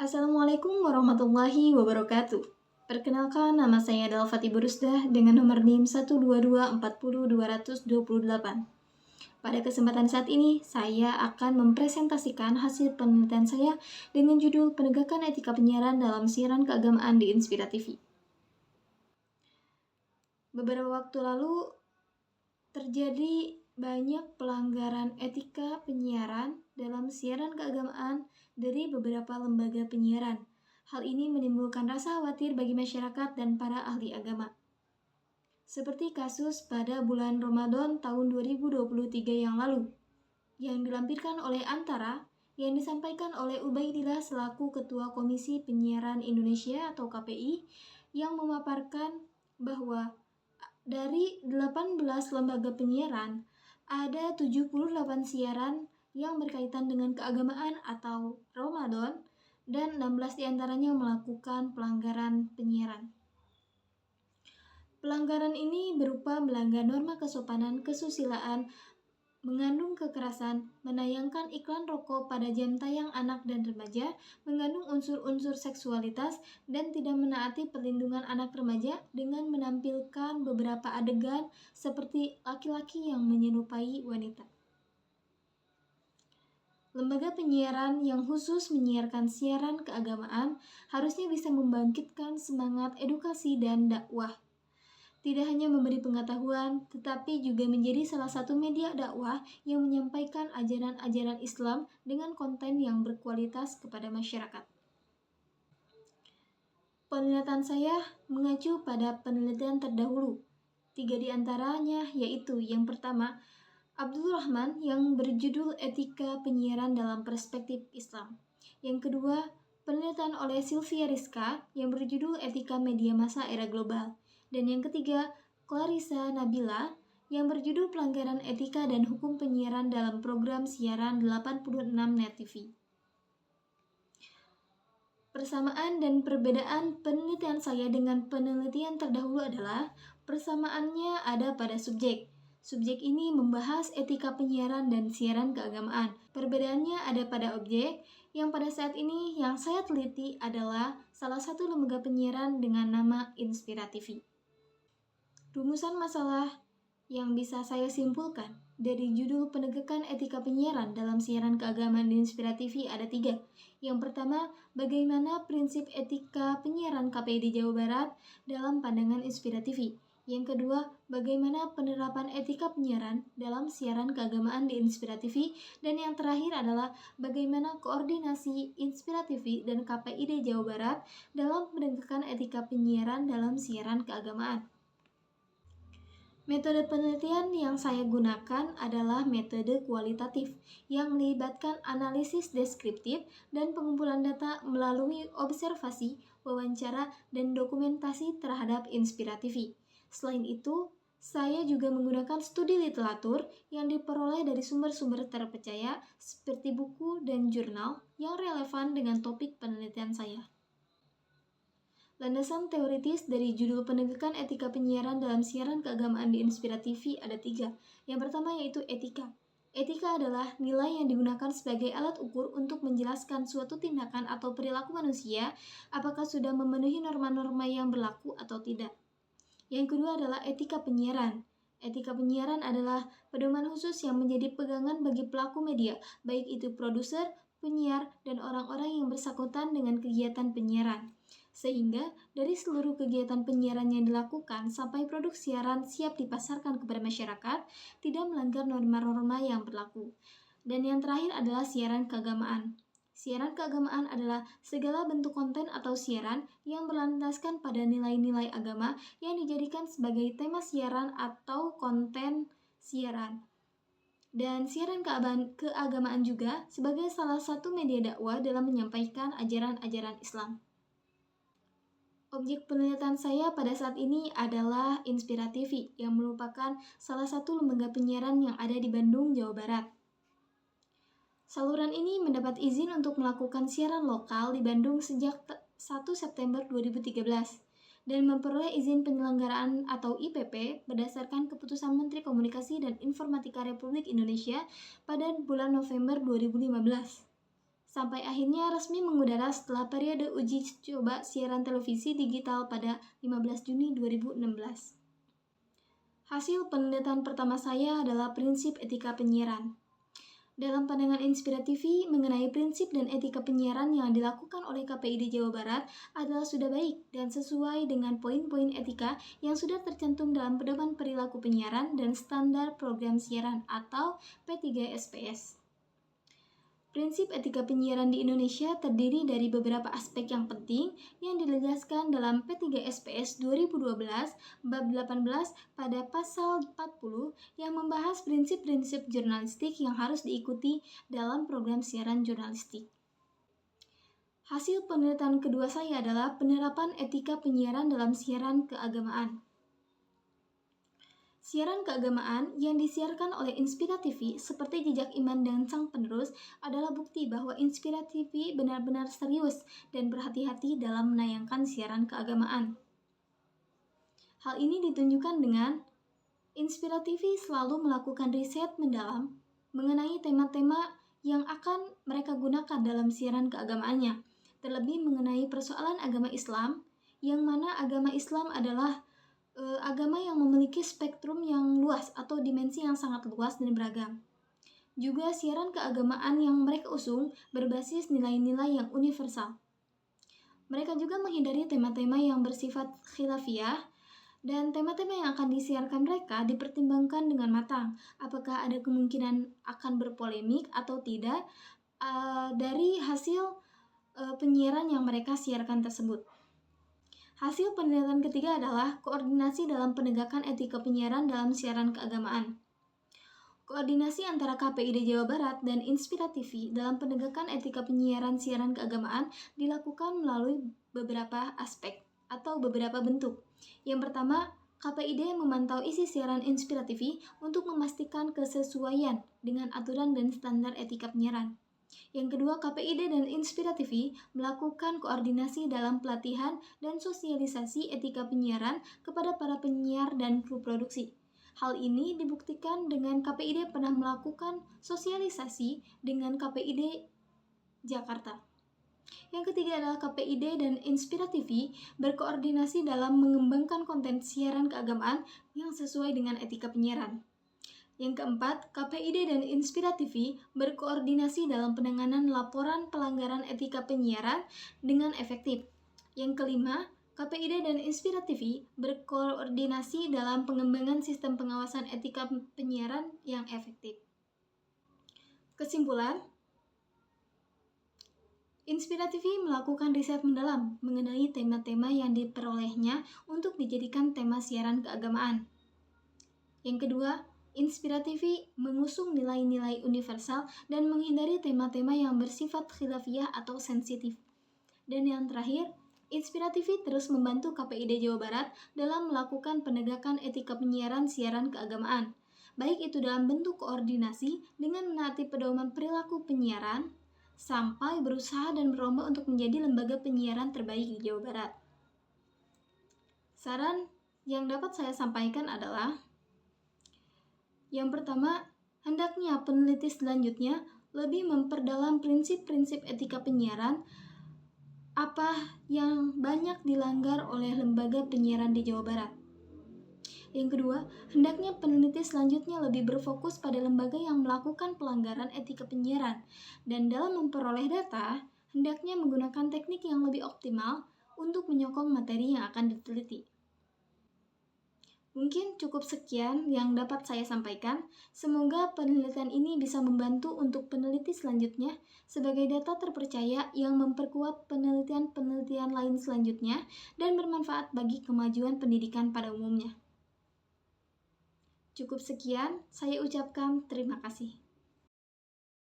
Assalamualaikum warahmatullahi wabarakatuh. Perkenalkan, nama saya adalah Fatih Burusdah dengan nomor NIM 122400228. Pada kesempatan saat ini, saya akan mempresentasikan hasil penelitian saya dengan judul Penegakan Etika Penyiaran dalam Siaran Keagamaan di Inspira TV. Beberapa waktu lalu terjadi banyak pelanggaran etika penyiaran dalam siaran keagamaan dari beberapa lembaga penyiaran. Hal ini menimbulkan rasa khawatir bagi masyarakat dan para ahli agama. Seperti kasus pada bulan Ramadan tahun 2023 yang lalu, yang dilampirkan oleh Antara, yang disampaikan oleh Ubaidillah selaku Ketua Komisi Penyiaran Indonesia atau KPI, yang memaparkan bahwa dari 18 lembaga penyiaran, ada 78 siaran yang berkaitan dengan keagamaan atau Ramadan, dan 16 diantaranya melakukan pelanggaran penyiaran. Pelanggaran ini berupa melanggar norma kesopanan, kesusilaan, mengandung kekerasan, menayangkan iklan rokok pada jam tayang anak dan remaja, mengandung unsur-unsur seksualitas, dan tidak menaati perlindungan anak remaja dengan menampilkan beberapa adegan seperti laki-laki yang menyerupai wanita. Lembaga penyiaran yang khusus menyiarkan siaran keagamaan harusnya bisa membangkitkan semangat edukasi dan dakwah. Tidak hanya memberi pengetahuan, tetapi juga menjadi salah satu media dakwah yang menyampaikan ajaran-ajaran Islam dengan konten yang berkualitas kepada masyarakat. Penelitian saya mengacu pada penelitian terdahulu. 3 diantaranya yaitu yang pertama, Abdul Rahman yang berjudul Etika Penyiaran dalam Perspektif Islam. Yang kedua, penelitian oleh Sylvia Rizka yang berjudul Etika Media Massa Era Global. Dan yang ketiga, Clarissa Nabila yang berjudul Pelanggaran Etika dan Hukum Penyiaran dalam Program Siaran 86 Net TV. Persamaan dan perbedaan penelitian saya dengan penelitian terdahulu adalah persamaannya ada pada subjek. Subjek ini membahas etika penyiaran dan siaran keagamaan. Perbedaannya ada pada objek, yang pada saat ini yang saya teliti adalah salah satu lembaga penyiaran dengan nama Inspira TV. Rumusan masalah yang bisa saya simpulkan dari judul Penegakan Etika Penyiaran dalam Siaran Keagamaan di Inspira TV ada 3. Yang pertama, bagaimana prinsip etika penyiaran KPI di Jawa Barat dalam pandangan Inspira TV. Yang kedua, bagaimana penerapan etika penyiaran dalam siaran keagamaan di Inspira TV. Dan yang terakhir adalah bagaimana koordinasi Inspira TV dan KPI di Jawa Barat dalam penegakan etika penyiaran dalam siaran keagamaan. Metode penelitian yang saya gunakan adalah metode kualitatif yang melibatkan analisis deskriptif dan pengumpulan data melalui observasi, wawancara, dan dokumentasi terhadap Inspira TV. Selain itu, saya juga menggunakan studi literatur yang diperoleh dari sumber-sumber terpercaya seperti buku dan jurnal yang relevan dengan topik penelitian saya. Landasan teoritis dari judul Penegakan Etika Penyiaran dalam Siaran Keagamaan di Inspira TV ada 3. Yang pertama yaitu etika. Etika adalah nilai yang digunakan sebagai alat ukur untuk menjelaskan suatu tindakan atau perilaku manusia apakah sudah memenuhi norma-norma yang berlaku atau tidak. Yang kedua adalah etika penyiaran. Etika penyiaran adalah pedoman khusus yang menjadi pegangan bagi pelaku media, baik itu produser, penyiar, dan orang-orang yang bersangkutan dengan kegiatan penyiaran. Sehingga dari seluruh kegiatan penyiaran yang dilakukan sampai produk siaran siap dipasarkan kepada masyarakat, tidak melanggar norma-norma yang berlaku. Dan yang terakhir adalah siaran keagamaan. Siaran keagamaan adalah segala bentuk konten atau siaran yang berlandaskan pada nilai-nilai agama yang dijadikan sebagai tema siaran atau konten siaran. Dan siaran keagamaan juga sebagai salah satu media dakwah dalam menyampaikan ajaran-ajaran Islam. Objek penelitian saya pada saat ini adalah Inspira TV yang merupakan salah satu lembaga penyiaran yang ada di Bandung, Jawa Barat. Saluran ini mendapat izin untuk melakukan siaran lokal di Bandung sejak 1 September 2013 dan memperoleh izin penyelenggaraan atau IPP berdasarkan keputusan Menteri Komunikasi dan Informatika Republik Indonesia pada bulan November 2015. sampai akhirnya resmi mengudara setelah periode uji coba siaran televisi digital pada 15 Juni 2016. Hasil penelitian pertama saya adalah prinsip etika penyiaran. Dalam pandangan Inspira TV mengenai prinsip dan etika penyiaran yang dilakukan oleh KPID Jawa Barat adalah sudah baik dan sesuai dengan poin-poin etika yang sudah tercantum dalam Pedoman Perilaku Penyiaran dan Standar Program Siaran atau P3SPS. Prinsip etika penyiaran di Indonesia terdiri dari beberapa aspek yang penting yang dijelaskan dalam P3SPS 2012 bab 18 pada pasal 40 yang membahas prinsip-prinsip jurnalistik yang harus diikuti dalam program siaran jurnalistik. Hasil penelitian kedua saya adalah penerapan etika penyiaran dalam siaran keagamaan. Siaran keagamaan yang disiarkan oleh Inspira TV seperti Jejak Iman dan Sang Penerus adalah bukti bahwa Inspira TV benar-benar serius dan berhati-hati dalam menayangkan siaran keagamaan. Hal ini ditunjukkan dengan Inspira TV selalu melakukan riset mendalam mengenai tema-tema yang akan mereka gunakan dalam siaran keagamaannya, terlebih mengenai persoalan agama Islam, yang mana agama Islam adalah agama yang memiliki spektrum yang luas atau dimensi yang sangat luas dan beragam. Juga siaran keagamaan yang mereka usung berbasis nilai-nilai yang universal. Mereka juga menghindari tema-tema yang bersifat khilafiyah, dan tema-tema yang akan disiarkan mereka dipertimbangkan dengan matang. Apakah ada kemungkinan akan berpolemik atau tidak dari hasil penyiaran yang mereka siarkan tersebut. Hasil penelitian ketiga adalah koordinasi dalam penegakan etika penyiaran dalam siaran keagamaan. Koordinasi antara KPID Jawa Barat dan Inspira TV dalam penegakan etika penyiaran siaran keagamaan dilakukan melalui beberapa aspek atau beberapa bentuk. Yang pertama, KPID memantau isi siaran Inspira TV untuk memastikan kesesuaian dengan aturan dan standar etika penyiaran. Yang kedua, KPID dan Inspira TV melakukan koordinasi dalam pelatihan dan sosialisasi etika penyiaran kepada para penyiar dan kru produksi. Hal ini dibuktikan dengan KPID pernah melakukan sosialisasi dengan KPID Jakarta. Yang ketiga adalah KPID dan Inspira TV berkoordinasi dalam mengembangkan konten siaran keagamaan yang sesuai dengan etika penyiaran. Yang keempat, KPID dan Inspira TV berkoordinasi dalam penanganan laporan pelanggaran etika penyiaran dengan efektif. Yang kelima, KPID dan Inspira TV berkoordinasi dalam pengembangan sistem pengawasan etika penyiaran yang efektif. Kesimpulan, Inspira TV melakukan riset mendalam mengenai tema-tema yang diperolehnya untuk dijadikan tema siaran keagamaan. Yang kedua, Inspira TV mengusung nilai-nilai universal dan menghindari tema-tema yang bersifat khilafiyah atau sensitif. Dan yang terakhir, Inspira TV terus membantu KPID Jawa Barat dalam melakukan penegakan etika penyiaran siaran keagamaan, baik itu dalam bentuk koordinasi dengan menaati pedoman perilaku penyiaran, sampai berusaha dan berlomba untuk menjadi lembaga penyiaran terbaik di Jawa Barat. Saran yang dapat saya sampaikan adalah yang pertama, hendaknya peneliti selanjutnya lebih memperdalam prinsip-prinsip etika penyiaran apa yang banyak dilanggar oleh lembaga penyiaran di Jawa Barat. Yang kedua, hendaknya peneliti selanjutnya lebih berfokus pada lembaga yang melakukan pelanggaran etika penyiaran, dan dalam memperoleh data, hendaknya menggunakan teknik yang lebih optimal untuk menyokong materi yang akan diteliti. Mungkin cukup sekian yang dapat saya sampaikan. Semoga penelitian ini bisa membantu untuk peneliti selanjutnya sebagai data terpercaya yang memperkuat penelitian-penelitian lain selanjutnya dan bermanfaat bagi kemajuan pendidikan pada umumnya. Cukup sekian, saya ucapkan terima kasih.